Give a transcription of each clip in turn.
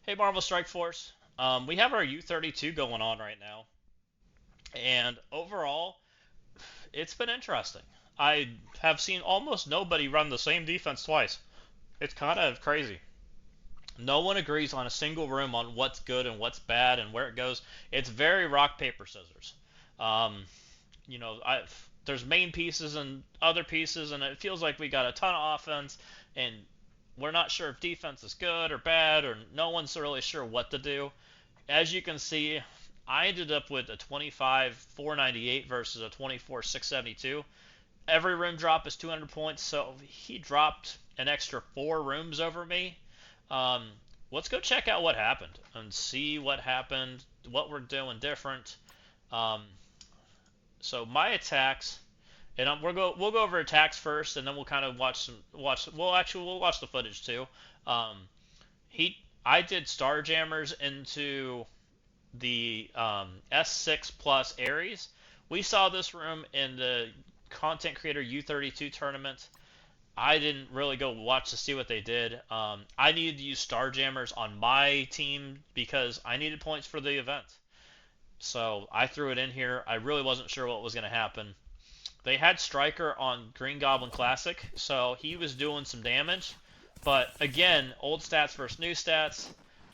Hey, Marvel Strike Force. We have our U32 going on right now, and overall, it's been interesting. I have seen almost nobody run the same defense twice. It's kind of crazy. No one agrees on a single room on what's good and what's bad and where it goes. It's very rock, paper, scissors. Um, there's main pieces and other pieces, and it feels like we got a ton of offense, and we're not sure if defense is good or bad, or no one's really sure what to do. As you can see, I ended up with a 25 498 versus a 24 672. Every room drop is 200 points, so he dropped an extra four rooms over me. Um, let's go check out what happened and see what happened, what we're doing different. Um, so my attacks, and we'll go over attacks first, and then we'll kind of watch. We'll watch the footage too. Um, he I did Star Jammers into the S6 plus Ares. We saw this room in the content creator U32 tournament. I didn't really go watch to see what they did. I needed to use Starjammers on my team because I needed points for the event. So I threw it in here. I really wasn't sure what was going to happen. They had Striker on Green Goblin Classic, so he was doing some damage. But again, old stats versus new stats.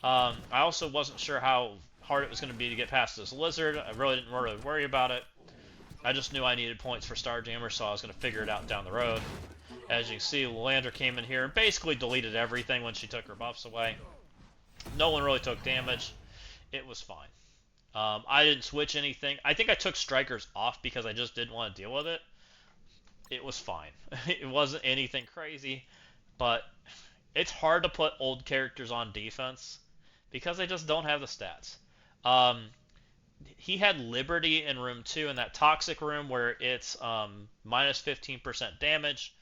I also wasn't sure how hard it was going to be to get past this lizard. I really didn't really worry about it. I just knew I needed points for Starjammer, so I was going to figure it out down the road. As you can see, Lander came in here and basically deleted everything when she took her buffs away. No one really took damage. It was fine. I didn't switch anything. I think I took Strikers off because I just didn't want to deal with it. It was fine. It wasn't anything crazy, but it's hard to put old characters on defense because they just don't have the stats. Um, he had Liberty in room 2 in that toxic room where it's minus 15% damage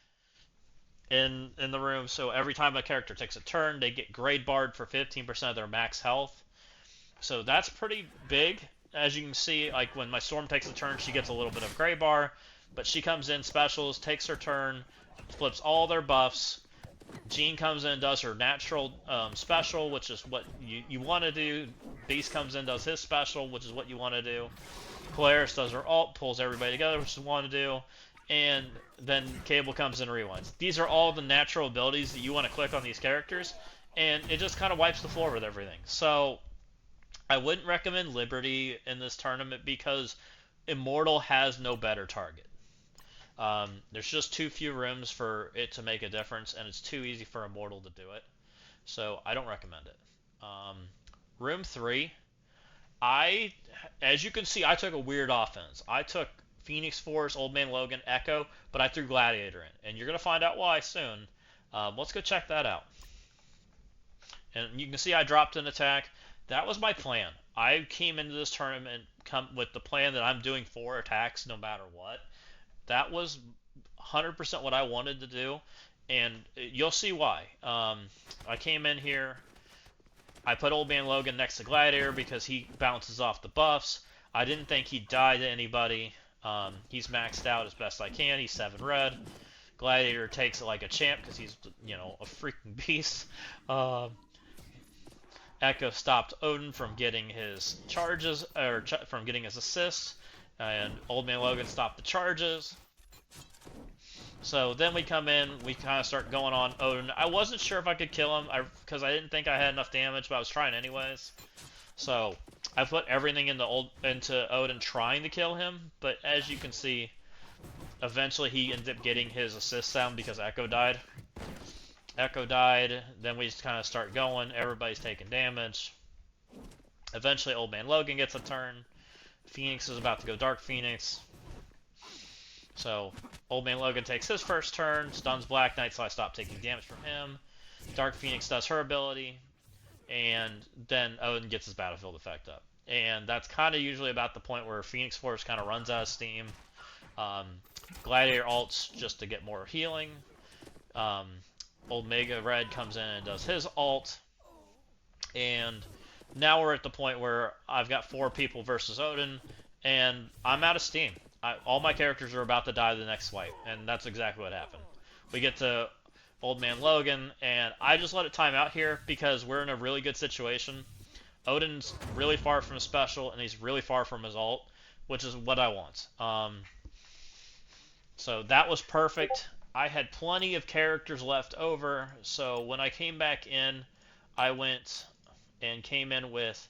in the room. So every time a character takes a turn, they get grade barred for 15% of their max health. So that's pretty big. As you can see, like when my Storm takes a turn, she gets a little bit of gray bar, but she comes in specials, takes her turn, flips all their buffs. Jean comes in, does her natural special, which is what you want to do. Beast comes in, does his special, which is what you want to do. Polaris does her ult, pulls everybody together, which is what you want to do. And then Cable comes in and rewinds. These are all the natural abilities that you want to click on these characters, and it just kind of wipes the floor with everything. So I wouldn't recommend Liberty in this tournament because Immortal has no better target. There's just too few rooms for it to make a difference, and it's too easy for Immortal to do it. So I don't recommend it. Um, room 3, I, as you can see, I took a weird offense. I took Phoenix Force, Old Man Logan, Echo, but I threw Gladiator in, and you're gonna find out why soon. Let's go check that out. And you can see I dropped an attack. That was my plan. I came into this tournament with the plan that I'm doing 4 attacks no matter what. That was 100% what I wanted to do, and you'll see why. I came in here. I put Old Man Logan next to Gladiator because he bounces off the buffs. I didn't think he'd die to anybody. He's maxed out as best I can. He's 7 red. Gladiator takes it like a champ because he's, a freaking beast. Echo stopped Odin from getting his charges, or from getting his assists, and Old Man Logan stopped the charges. So then we come in, we kind of start going on Odin. I wasn't sure if I could kill him because I didn't think I had enough damage, but I was trying anyways. So I put everything into Odin trying to kill him, but as you can see, eventually he ended up getting his assist down because Echo died. Echo died, then we just kind of start going, everybody's taking damage. Eventually Old Man Logan gets a turn. Phoenix is about to go Dark Phoenix. So Old Man Logan takes his first turn, stuns Black Knight, so I stop taking damage from him. Dark Phoenix does her ability, and then Odin gets his battlefield effect up. And that's kind of usually about the point where Phoenix Force kind of runs out of steam. Gladiator ults just to get more healing. Old Mega Red comes in and does his ult. And now we're at the point where I've got 4 people versus Odin, and I'm out of steam. All my characters are about to die the next swipe, and that's exactly what happened. We get to Old Man Logan, and I just let it time out here because we're in a really good situation. Odin's really far from special, and he's really far from his ult, which is what I want. So that was perfect. I had plenty of characters left over, so when I came back in, I went and came in with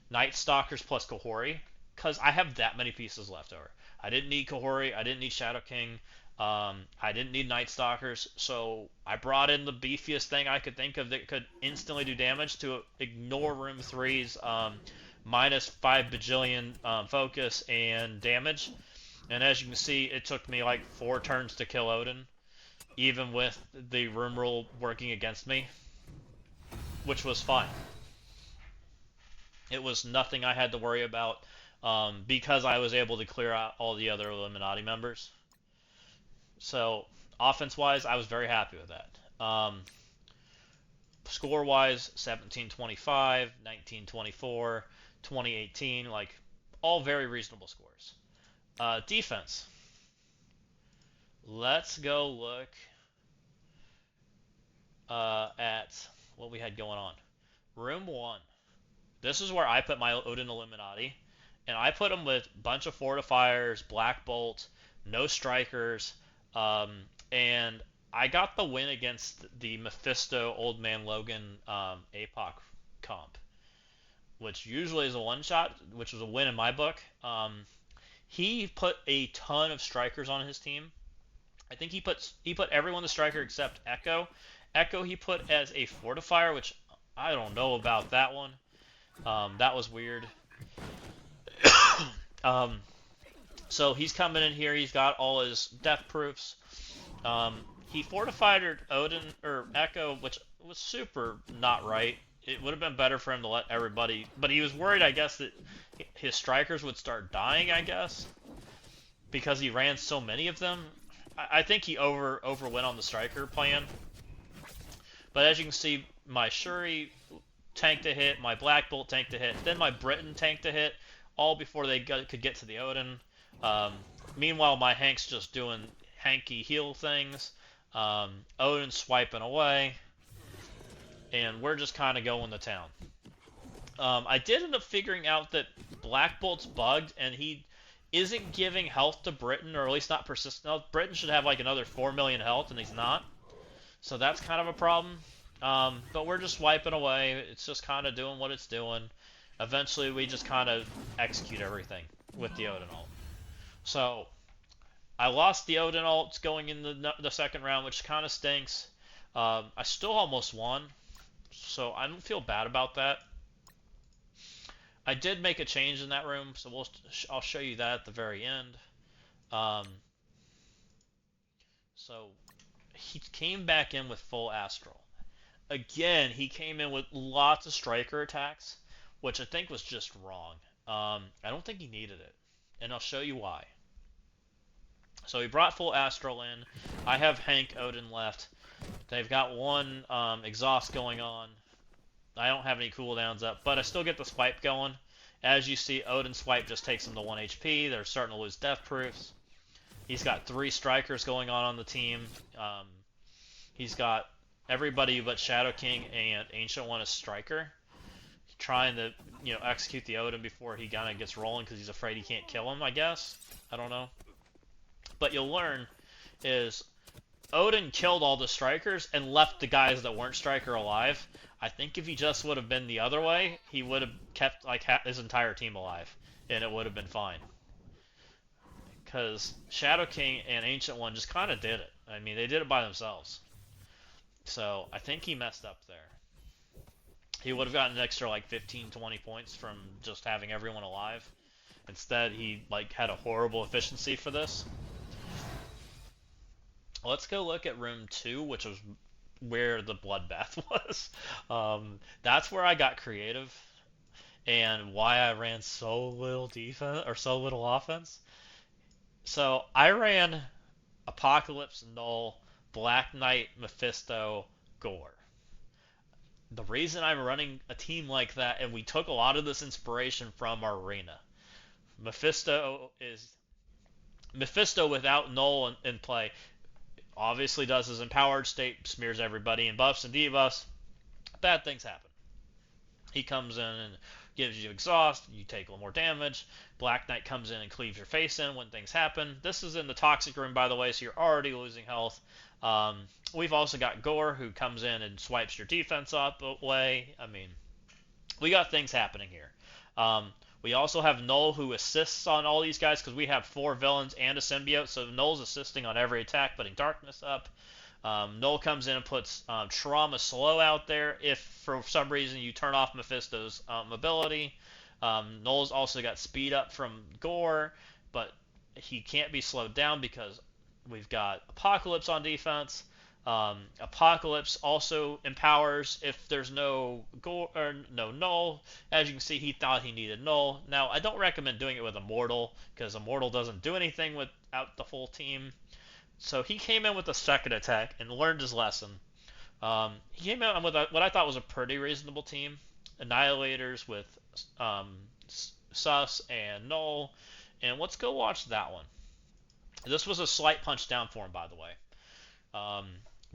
Night Stalkers plus Kahori, because I have that many pieces left over. I didn't need Kahori, I didn't need Shadow King, I didn't need Night Stalkers, so I brought in the beefiest thing I could think of that could instantly do damage to ignore Room Three's minus 5 bajillion focus and damage. And as you can see, it took me like 4 turns to kill Odin, even with the room rule working against me, which was fine. It was nothing I had to worry about because I was able to clear out all the other Illuminati members. So, offense-wise, I was very happy with that. Score-wise, 17-25, 19-24, 20-18, like all very reasonable scores. Defense. Let's go look at what we had going on. Room 1. This is where I put my Odin Illuminati, and I put them with a bunch of fortifiers, Black Bolt, no strikers, um, and I got the win against the Mephisto Old Man Logan APOC comp, which usually is a one shot, which was a win in my book. He put a ton of strikers on his team. I think he put everyone the striker except Echo. Echo he put as a fortifier, which I don't know about that one. That was weird. um, so he's coming in here. He's got all his death proofs. He fortified Odin or Echo, which was super not right. It would have been better for him to let everybody, but he was worried, I guess, that his strikers would start dying. I guess because he ran so many of them. I think he overwent on the striker plan. But as you can see, my Shuri tanked a hit, my Black Bolt tanked a hit, then my Britain tanked a hit, all before they could get to the Odin. Meanwhile, my Hank's just doing hanky heal things. Odin's swiping away, and we're just kind of going to town. I did end up figuring out that Black Bolt's bugged, and he isn't giving health to Britain, or at least not persistent health. Britain should have like another 4 million health, and he's not. So that's kind of a problem. But we're just wiping away. It's just kind of doing what it's doing. Eventually, we just kind of execute everything with the Odin ult. So, I lost the Odin ult going in the second round, which kind of stinks. I still almost won, so I don't feel bad about that. I did make a change in that room, so I'll show you that at the very end. Um, so, he came back in with full Astral. Again, he came in with lots of striker attacks, which I think was just wrong. I don't think he needed it, and I'll show you why. So he brought full Astral in. I have Hank Odin left. They've got one exhaust going on. I don't have any cooldowns up, but I still get the swipe going. As you see, Odin's swipe just takes him to 1 HP. They're starting to lose death proofs. He's got 3 strikers going on the team. He's got everybody but Shadow King and Ancient One as striker, trying to execute the Odin before he kind of gets rolling because he's afraid he can't kill him. I guess I don't know, but you'll learn is Odin killed all the strikers and left the guys that weren't striker alive. I think if he just would have been the other way, he would have kept like his entire team alive, and it would have been fine. Because Shadow King and Ancient One just kind of did it. I mean, they did it by themselves. So I think he messed up there. He would have gotten an extra like 15, 20 points from just having everyone alive. Instead, he like had a horrible efficiency for this. Let's go look at room 2, which was where the bloodbath was. That's where I got creative and why I ran so little defense or so little offense. So I ran Apocalypse, Null, Black Knight, Mephisto, Gore. The reason I'm running a team like that, and we took a lot of this inspiration from our arena. Mephisto without Null in play obviously does his empowered state, smears everybody in buffs and debuffs. Bad things happen. He comes in and gives you exhaust, you take a little more damage. Black Knight comes in and cleaves your face in when things happen. This is in the toxic room, by the way, so you're already losing health. We've also got Gore, who comes in and swipes your defense up away. I mean, we got things happening here. We also have Null, who assists on all these guys because we have 4 villains and a symbiote, so Null's assisting on every attack, putting darkness up. Null comes in and puts Trauma Slow out there if for some reason you turn off Mephisto's ability. Null's also got speed up from Gore, but he can't be slowed down because we've got Apocalypse on defense. Apocalypse also empowers if there's no Gore or no Null. As you can see, he thought he needed Null. Now, I don't recommend doing it with Immortal because Immortal doesn't do anything without the full team. So he came in with a second attack and learned his lesson. He came out with what I thought was a pretty reasonable team. Annihilators with Sus and Null. And let's go watch that one. This was a slight punch down for him, by the way.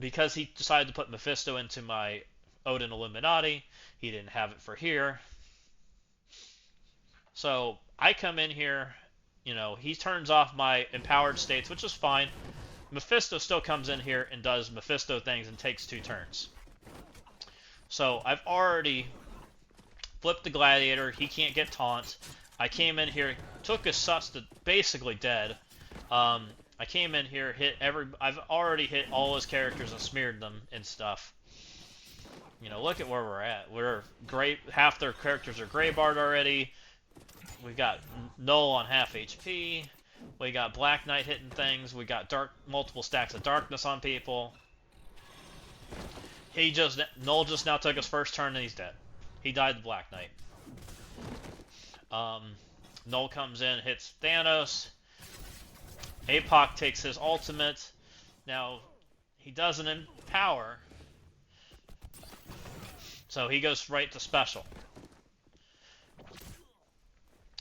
Because he decided to put Mephisto into my Odin Illuminati. He didn't have it for here. So I come in here, he turns off my empowered states, which is fine. Mephisto still comes in here and does Mephisto things and takes 2 turns. So I've already flipped the Gladiator. He can't get taunt. I came in here, took a sus to basically dead. I came in here, I've already hit all his characters and smeared them and stuff. Look at where we're at. We're great. Half their characters are Greybarred already. We got Null on half HP. We got Black Knight hitting things. We got multiple stacks of darkness on people. Null just now took his first turn and he's dead. He died to Black Knight. Null comes in, hits Thanos. Apoc takes his ultimate. Now, he doesn't empower. So he goes right to special.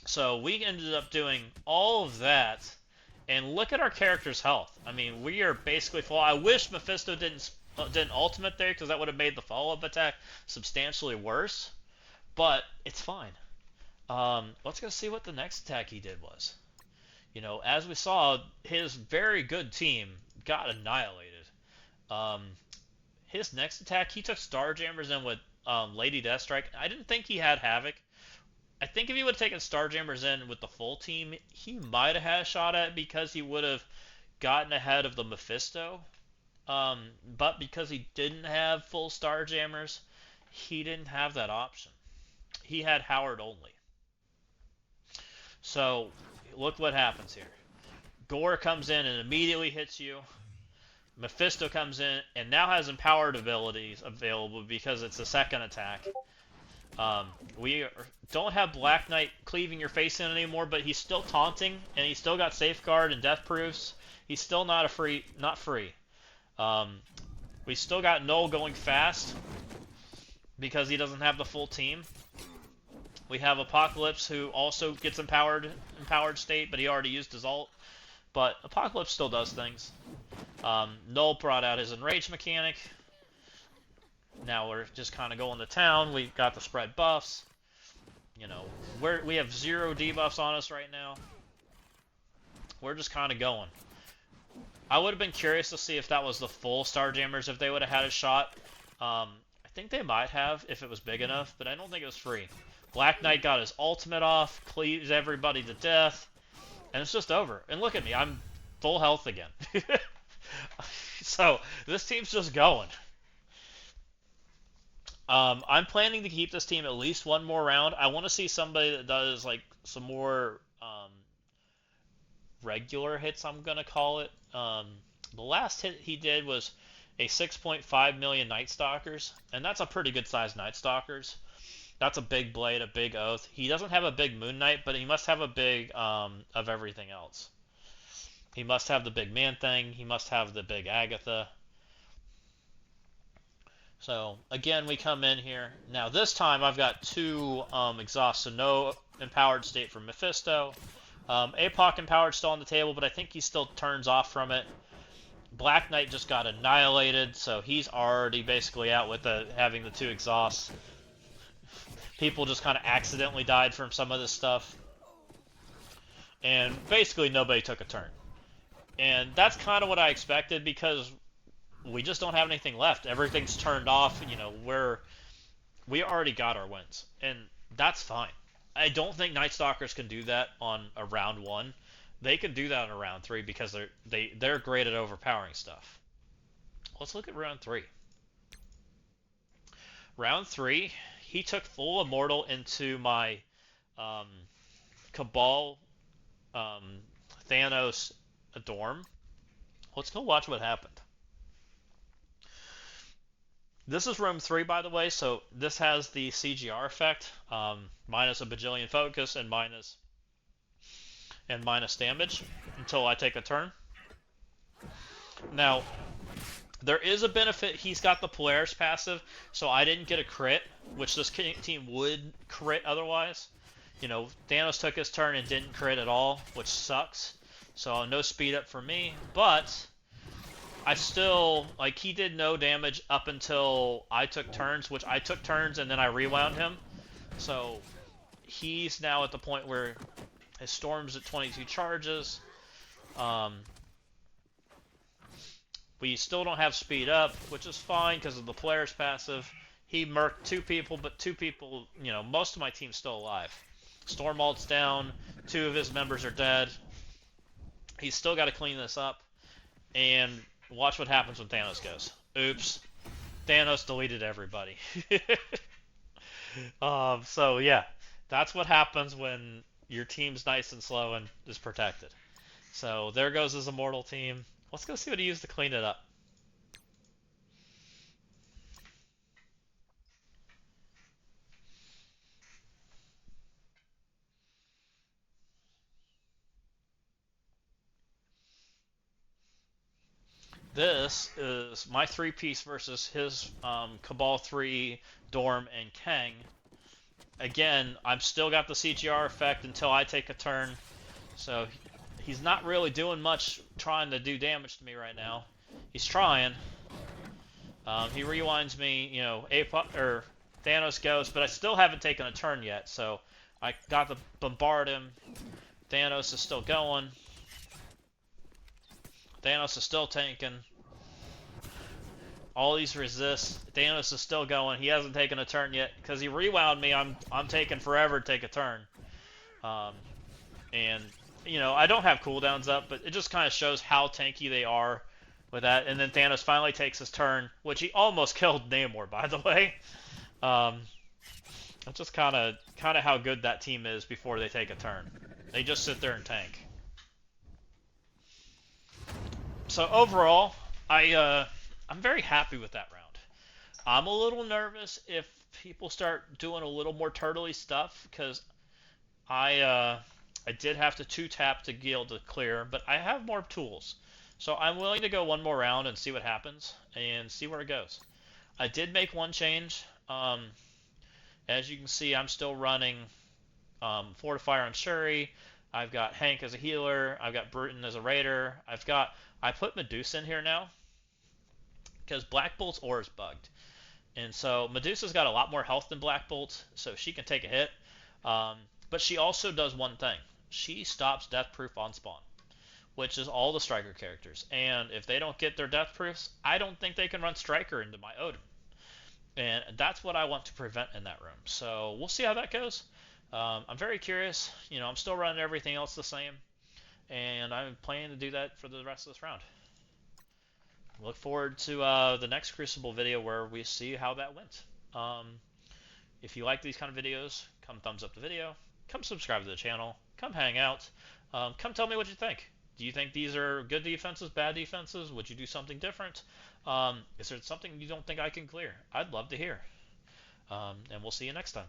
So we ended up doing all of that. And look at our character's health. I mean, we are basically full. I wish Mephisto didn't ultimate there because that would have made the follow-up attack substantially worse. But it's fine. Let's go see what the next attack he did was. As we saw, his very good team got annihilated. His next attack, he took Starjammers in with Lady Deathstrike. I didn't think he had Havoc. I think if he would have taken Starjammers in with the full team, he might have had a shot at it because he would have gotten ahead of the Mephisto. But because he didn't have full Starjammers, he didn't have that option. He had Howard only. So, look what happens here. Gore comes in and immediately hits you. Mephisto comes in and now has empowered abilities available because it's a second attack. We don't have Black Knight cleaving your face in anymore, but he's still taunting and he's still got safeguard and death proofs. He's still not free. We still got Null going fast because he doesn't have the full team. We have Apocalypse, who also gets empowered state, but he already used his ult. But Apocalypse still does things. Null brought out his Enrage mechanic. Now we're just kind of going to town. We've got the spread buffs. We have 0 debuffs on us right now. We're just kind of going. I would have been curious to see if that was the full Starjammers, if they would have had a shot. I think they might have if it was big enough, but I don't think it was free. Black Knight got his ultimate off, cleaves everybody to death, and it's just over. And look at me, I'm full health again. So, this team's just going. I'm planning to keep this team at least one more round. I want to see somebody that does, some more regular hits, I'm going to call it. The last hit he did was a 6.5 million Night Stalkers, and that's a pretty good sized Night Stalkers. That's a big blade, a big oath. He doesn't have a big Moon Knight, but he must have a big of everything else. He must have the big Man-Thing. He must have the big Agatha. So, again, we come in here. Now, this time I've got 2 exhausts, so no empowered state for Mephisto. Apoc empowered still on the table, but I think he still turns off from it. Black Knight just got annihilated, so he's already basically out with having the 2 exhausts. People just kind of accidentally died from some of this stuff. And basically nobody took a turn. And that's kind of what I expected because we just don't have anything left. Everything's turned off. We already got our wins, and that's fine. I don't think Night Stalkers can do that on a round 1. They can do that on a round 3 because they're great at overpowering stuff. Let's look at round 3. Round 3, he took full Immortal into my um, Cabal Thanos dorm. Let's go watch what happened. This is room 3, by the way, so this has the CGR effect, minus a bajillion focus and minus damage until I take a turn. Now, there is a benefit. He's got the Polaris passive, so I didn't get a crit, which this team would crit otherwise. Thanos took his turn and didn't crit at all, which sucks. So no speed up for me, but I still, he did no damage up until I took turns, which I took turns and then I rewound him. So he's now at the point where his Storm's at 22 charges. We still don't have speed up, which is fine because of the Polaris passive. He murked 2 people, but 2 people, most of my team's still alive. Storm ult's down, 2 of his members are dead. He's still got to clean this up, and watch what happens when Thanos goes. Oops. Thanos deleted everybody. So yeah, that's what happens when your team's nice and slow and is protected. So there goes his Immortal team. Let's go see what he used to clean it up. This is my 3-piece versus his Cabal 3, Dorm, and Kang. Again, I've still got the CGR effect until I take a turn, so he's not really doing much trying to do damage to me right now. He's trying. He rewinds me, or Thanos goes, but I still haven't taken a turn yet, so I got to bombard him. Thanos is still going. Thanos is still tanking. All these resists. Thanos is still going. He hasn't taken a turn yet because he rewound me. I'm taking forever to take a turn. And I don't have cooldowns up, but it just kind of shows how tanky they are with that. And then Thanos finally takes his turn, which he almost killed Namor, by the way. That's just kind of how good that team is before they take a turn. They just sit there and tank. So overall, I'm very happy with that round. I'm a little nervous if people start doing a little more turtley stuff because I did have to 2-tap to be able to clear, but I have more tools. So I'm willing to go one more round and see what happens and see where it goes. I did make one change. As you can see, I'm still running Fortifier on Shuri. I've got Hank as a healer. I've got Bruton as a raider. I put Medusa in here now because Black Bolt's aura is bugged. And so Medusa's got a lot more health than Black Bolt, so she can take a hit. But she also does one thing. She stops death proof on spawn, which is all the Striker characters. And if they don't get their death proofs, I don't think they can run Striker into my Odin. And that's what I want to prevent in that room. So we'll see how that goes. I'm very curious. I'm still running everything else the same. And I'm planning to do that for the rest of this round. Look forward to the next Crucible video where we see how that went. If you like these kind of videos, come thumbs up the video. Come subscribe to the channel. Come hang out. Come tell me what you think. Do you think these are good defenses, bad defenses? Would you do something different? Is there something you don't think I can clear? I'd love to hear. And we'll see you next time.